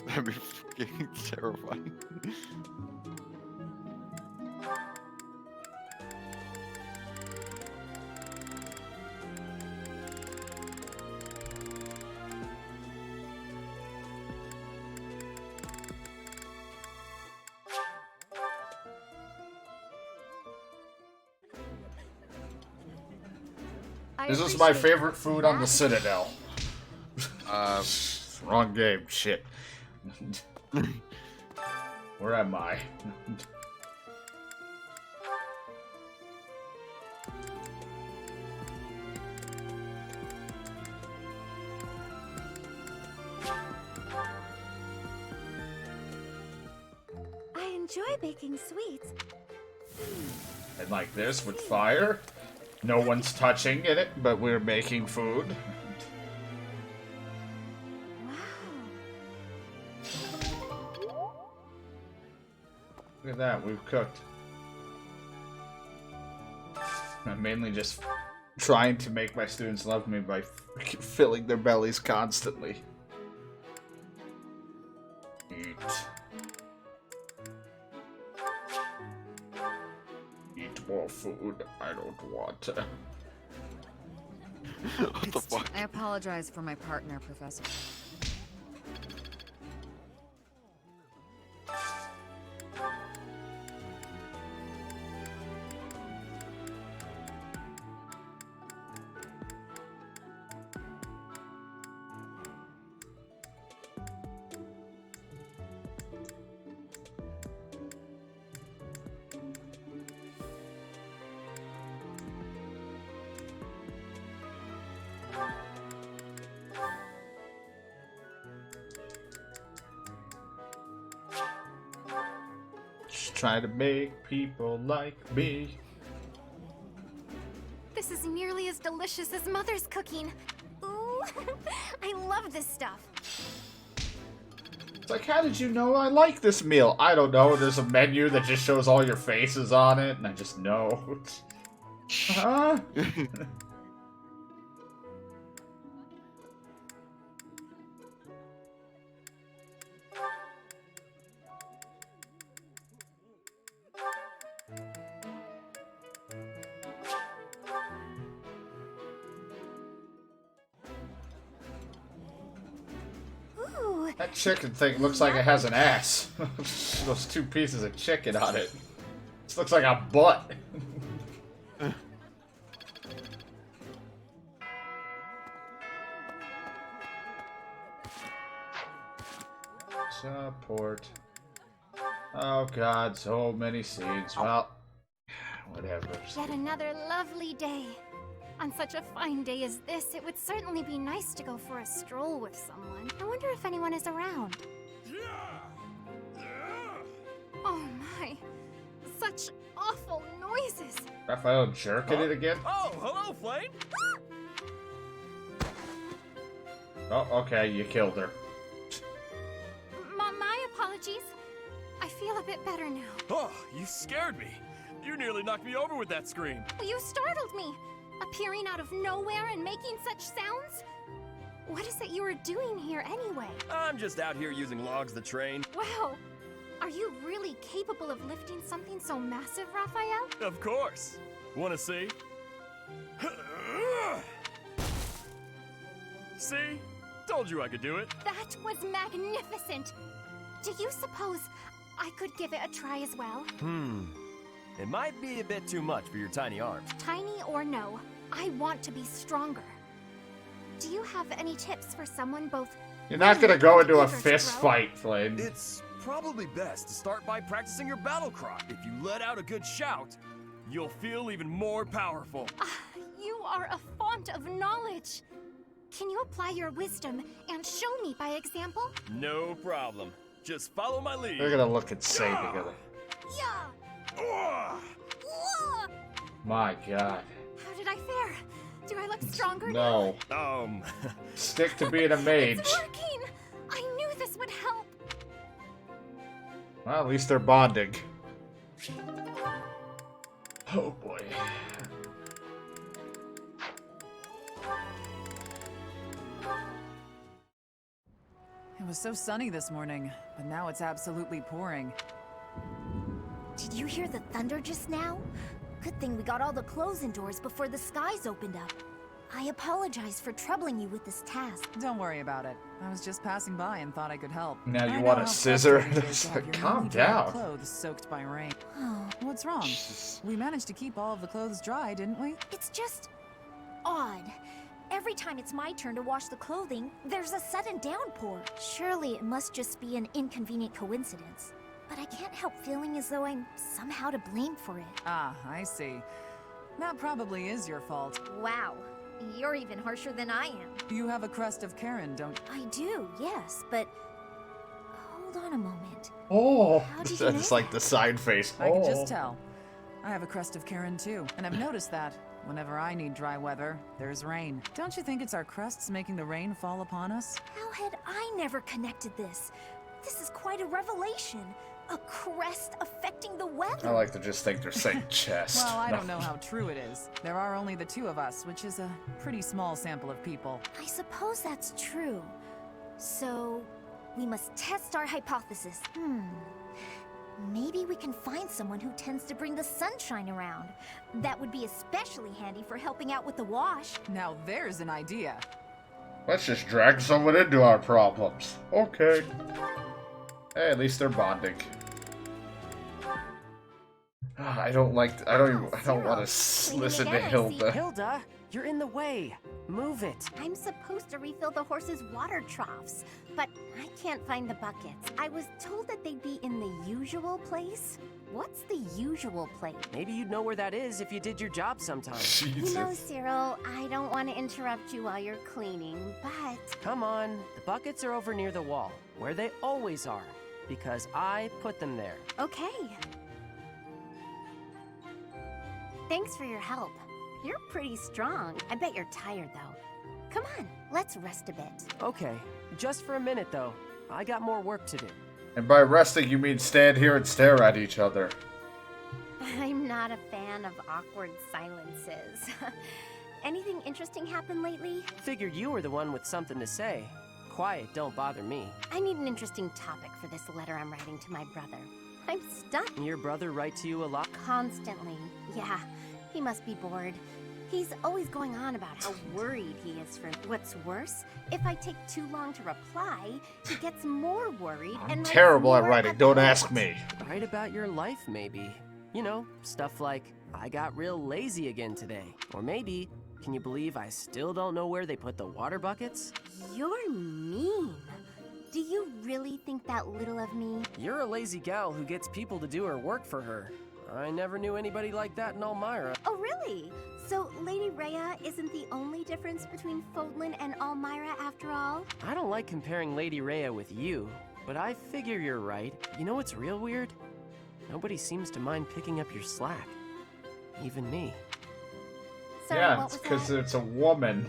That'd be fucking terrifying. This is my favorite food on the Citadel. Wrong game. Shit. Where am I? I enjoy baking sweets. And like this with fire. No one's touching in it, but we're making food. Look at that, we've cooked. I'm mainly just trying to make my students love me by filling their bellies constantly. Eat. Eat more food. I don't want to. What the fuck? I apologize for my partner, Professor. Just trying to make people like me. This is nearly as delicious as Mother's cooking. Ooh, I love this stuff. It's like, how did you know I like this meal? I don't know. There's a menu that just shows all your faces on it, and I just know. Huh? Ooh, That chicken thing looks like it has an ass. Those two pieces of chicken on it. This looks like a butt. Support. Oh god, so many scenes. Well, whatever. yet another lovely day. On such a fine day as this, it would certainly be nice to go for a stroll with someone. I wonder if anyone is around. Oh my, such awful noises. Raphael jerking it again? Oh, hello, Flame. Oh, okay, you killed her. My apologies. I feel a bit better now. Oh, you scared me. You nearly knocked me over with that scream. You startled me, appearing out of nowhere and making such sounds. What is it you are doing here anyway? I'm just out here using logs to train. Wow, are you really capable of lifting something so massive, Raphael? Of course. Wanna see? See? Told you I could do it. That was magnificent. Do you suppose I could give it a try as well? It might be a bit too much for your tiny arms. Tiny or no, I want to be stronger. Do you have any tips for someone both... You're not gonna go into a eager to fist grow? fight, Flame. It's probably best to start by practicing your battle cry. If you let out a good shout, you'll feel even more powerful. You are a font of knowledge. Can you apply your wisdom and show me by example? No problem. Just follow my lead. They're gonna look insane together. Yeah. Ugh. Whoa. My god. How did I fare? Do I look stronger No. Stick to being a now? mage. It's working. I knew this would help. Well, at least they're bonding. Oh boy. It was so sunny this morning, but now it's absolutely pouring. Did you hear the thunder just now? Good thing we got all the clothes indoors before the skies opened up. I apologize for troubling you with this task. Don't worry about it. I was just passing by and thought I could help. Now you I know want a how scissor? frustrating it is to have your Calm newly dried down. Clothes soaked by rain. Oh, What's wrong? We managed to keep all of the clothes dry, didn't we? it's just odd. Every time it's my turn to wash the clothing, there's a sudden downpour. Surely it must just be an inconvenient coincidence. But I can't help feeling as though I'm somehow to blame for it. Ah, I see. That probably is your fault. Wow, you're even harsher than I am. You have a crest of Karen, don't you? I do, yes, but hold on a moment. Oh, How did you know that's like that? the side face. I can Oh. just tell. I have a crest of Karen too, and I've noticed that whenever I need dry weather, there's rain. Don't you think it's our crests making the rain fall upon us? How had I never connected this? This is quite a revelation. A crest affecting the weather. I like to just think they're saying chest. Well, I don't know how true it is. There are only the two of us, which is a pretty small sample of people. I suppose that's true. So, we must test our hypothesis. Maybe we can find someone who tends to bring the sunshine around. That would be especially handy for helping out with the wash. Now there's an idea. Let's just drag someone into our problems. Okay. Hey, at least they're bonding. I don't want to listen to again, I see. Hilda. Hilda, you're in the way. Move it. I'm supposed to refill the horses' water troughs, but I can't find the buckets. I was told that they'd be in the usual place. What's the usual place? Maybe you'd know where that is if you did your job sometime. You know, Cyril, I don't want to interrupt you while you're cleaning, but... Come on, the buckets are over near the wall, where they always are, because I put them there. Okay, Thanks for your help. You're pretty strong. I bet you're tired, though. Come on, let's rest a bit. Okay, just for a minute though. I got more work to do. And by resting, you mean stand here and stare at each other. I'm not a fan of awkward silences. Anything interesting happen lately? Figured you were the one with something to say. Quiet don't bother me. I need an interesting topic for this letter I'm writing to my brother. I'm stuck. Your brother write to you a lot? Constantly. Yeah, he must be bored. He's always going on about how worried he is for what's worse. If I take too long to reply, he gets more worried I'm terrible at more writing, don't ask me. Write about your life, maybe. You know, stuff like, I got real lazy again today. Or maybe, can you believe I still don't know where they put the water buckets? You're mean. Do you really think that little of me? You're a lazy gal who gets people to do her work for her. I never knew anybody like that in Elmira. Oh, really? So Lady Rhea isn't the only difference between Fodlan and Elmira after all? I don't like comparing Lady Rhea with you, but I figure you're right. You know what's real weird? Nobody seems to mind picking up your slack. Even me. So yeah, it's because it's a woman.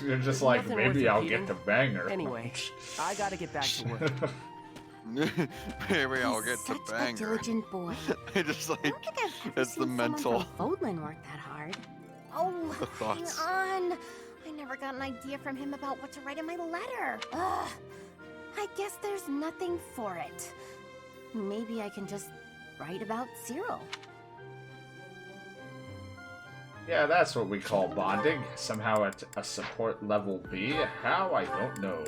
You're just like, Nothing maybe worth I'll repeating. get to bang her. Anyway, I gotta get back to work. Maybe I'll get to Such bang a her. diligent boy. Just I like, don't think I've ever it's the seen mental. someone from Fodlan work that hard. Oh, The hang thoughts. on. I never got an idea from him about what to write in my letter. Ugh. I guess there's nothing for it. Maybe I can just write about Cyril. Yeah, that's what we call bonding. Somehow at a support level B. How? I don't know.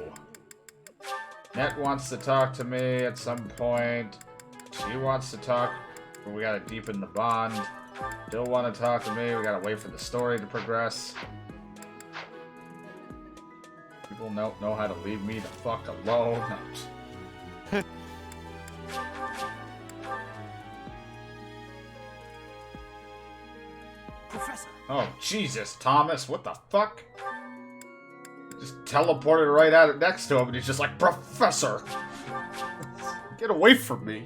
Net wants to talk to me at some point. She wants to talk, but we gotta deepen the bond. Still want to talk to me. We gotta wait for the story to progress. People know how to leave me the fuck alone. Professor. Oh, Jesus, Thomas, what the fuck? Just teleported right out it next to him, and he's just like, Professor! Get away from me!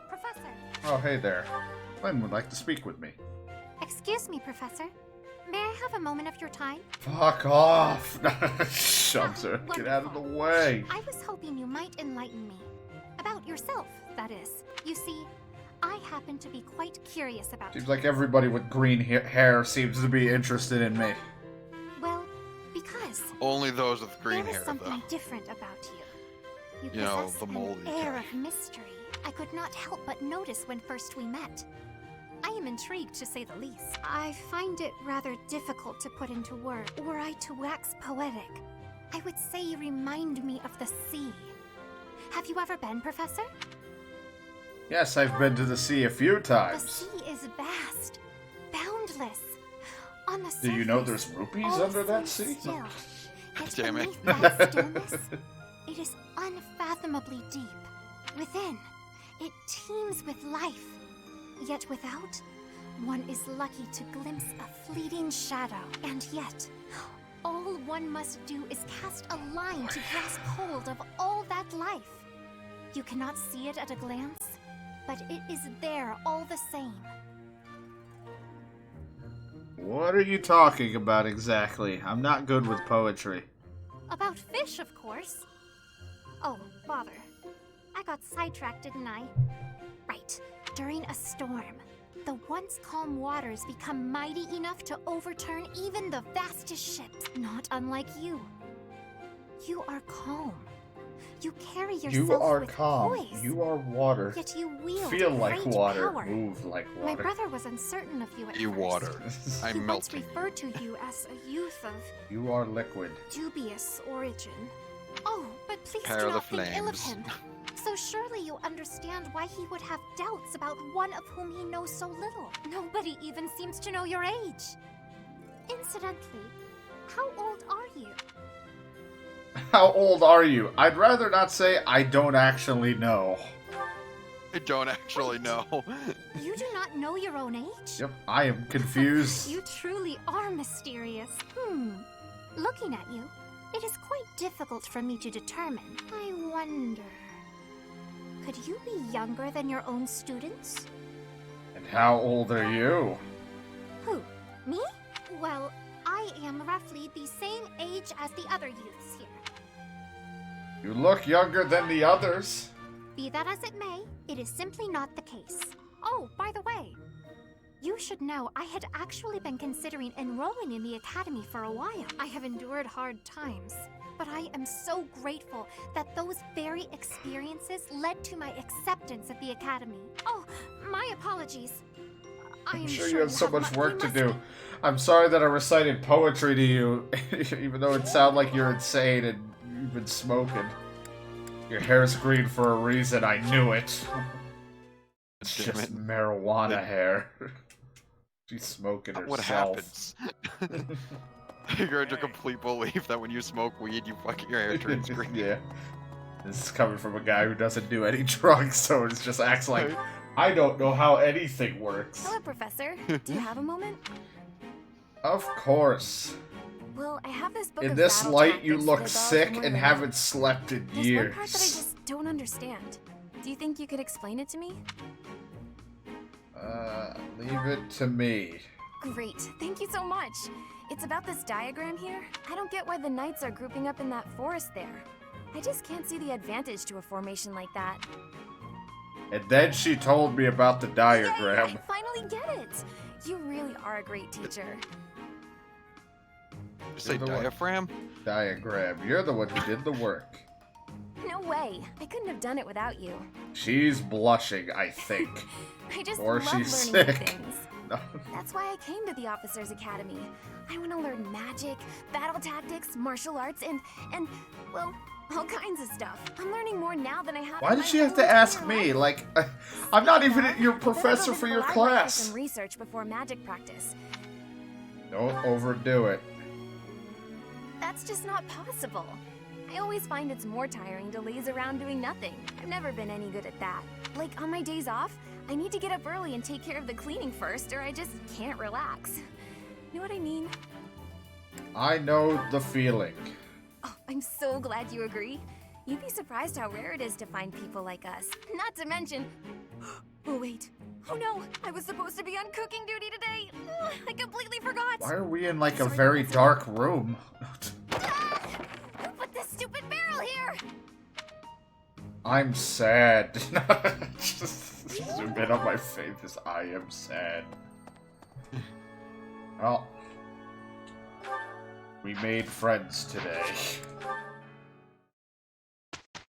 Professor. Oh, hey there. Glenn would like to speak with me. Excuse me, Professor. May I have a moment of your time? Fuck off! Shoves her. Get out of the way. I was hoping you might enlighten me. About yourself, that is. You see, I happen to be quite curious about Seems like everybody with green hair seems to be interested in me. Well, because Only those with green there is hair, something though. different about you. You know, possess the moldy an air type. of mystery I could not help but notice when first we met. I am intrigued, to say the least. I find it rather difficult to put into words. Were I to wax poetic, I would say you remind me of the sea. Have you ever been, Professor? Yes, I've been to the sea a few The times. sea is vast, boundless. On the Do you know surface, there's rupees all under that seems sea? Still. Yet Damn it. beneath that stillness, it is unfathomably deep. Within, it teems with life. Yet without, one is lucky to glimpse a fleeting shadow. And yet, all one must do is cast a line to grasp hold of all that life. You cannot see it at a glance, but it is there all the same. What are you talking about exactly? I'm not good with poetry. About fish, of course. Oh, bother. I got sidetracked, didn't I? Right. During a storm, the once calm waters become mighty enough to overturn even the vastest ships. Not unlike you. You are calm. You carry yourself You are with calm. poise. You are water. Yet you wield Feel like great water. power. Move like My water. brother was uncertain of you at You first. water. I'm He once melting. referred to you as a youth of You are liquid. dubious origin. Oh, but please Pair do of the not think ill of flames. him. So surely you understand why he would have doubts about one of whom he knows so little. Nobody even seems to know your age. Incidentally, how old are you? How old are you? I'd rather not say I don't actually know. I don't actually know. You do not know your own age? Yep, I am confused. You truly are mysterious. Looking at you, it is quite difficult for me to determine. I wonder... Could you be younger than your own students? And how old are you? Who? Me? Well, I am roughly the same age as the other youths here. You look younger than the others. Be that as it may, it is simply not the case. Oh, by the way, you should know I had actually been considering enrolling in the academy for a while. I have endured hard times, but I am so grateful that those very experiences led to my acceptance at the academy. Oh, my apologies. I'm sure you have so much work to do. I'm sorry that I recited poetry to you, even though it sounded like you're insane and you've been smoking. Your hair's green for a reason, I knew it. It's just marijuana hair. She's smoking herself. What happens? You're under complete belief that when you smoke weed, your hair turns green. Yeah. This is coming from a guy who doesn't do any drugs, so it just acts like I don't know how anything works. Hello, Professor. Do you have a moment? Of course. Well, I have this book In of this battle light, you tactics look that I borrowed sick from one and of my- haven't slept in There's years. one part that I just don't understand. Do you think you could explain it to me? Leave it to me. Great. Thank you so much. It's about this diagram here. I don't get why the knights are grouping up in that forest there. I just can't see the advantage to a formation like that. And then she told me about the diagram. Yay, I finally get it. You really are a great teacher. You say diaphragm? Diagram. You're the one who did the work. No way. I couldn't have done it without you. She's blushing, I think. I just Or love she's learning new sick. things. No. That's why I came to the Officers Academy. I want to learn magic, battle tactics, martial arts, and well, all kinds of stuff. I'm learning more now than I have. Why did she have to ask me? Like, I'm not even your professor for your class. Some research before magic practice. Don't overdo it. That's just not possible. I always find it's more tiring to laze around doing nothing. I've never been any good at that. Like, on my days off, I need to get up early and take care of the cleaning first, or I just can't relax. Know what I mean? I know the feeling. Oh, I'm so glad you agree. You'd be surprised how rare it is to find people like us. Not to mention... Oh, wait. Oh no, I was supposed to be on cooking duty today. Ugh, I completely forgot. Why are we in like a very dark room? Who put this stupid barrel here? I'm sad. Just zoom in on my face. I am sad. Well, we made friends today.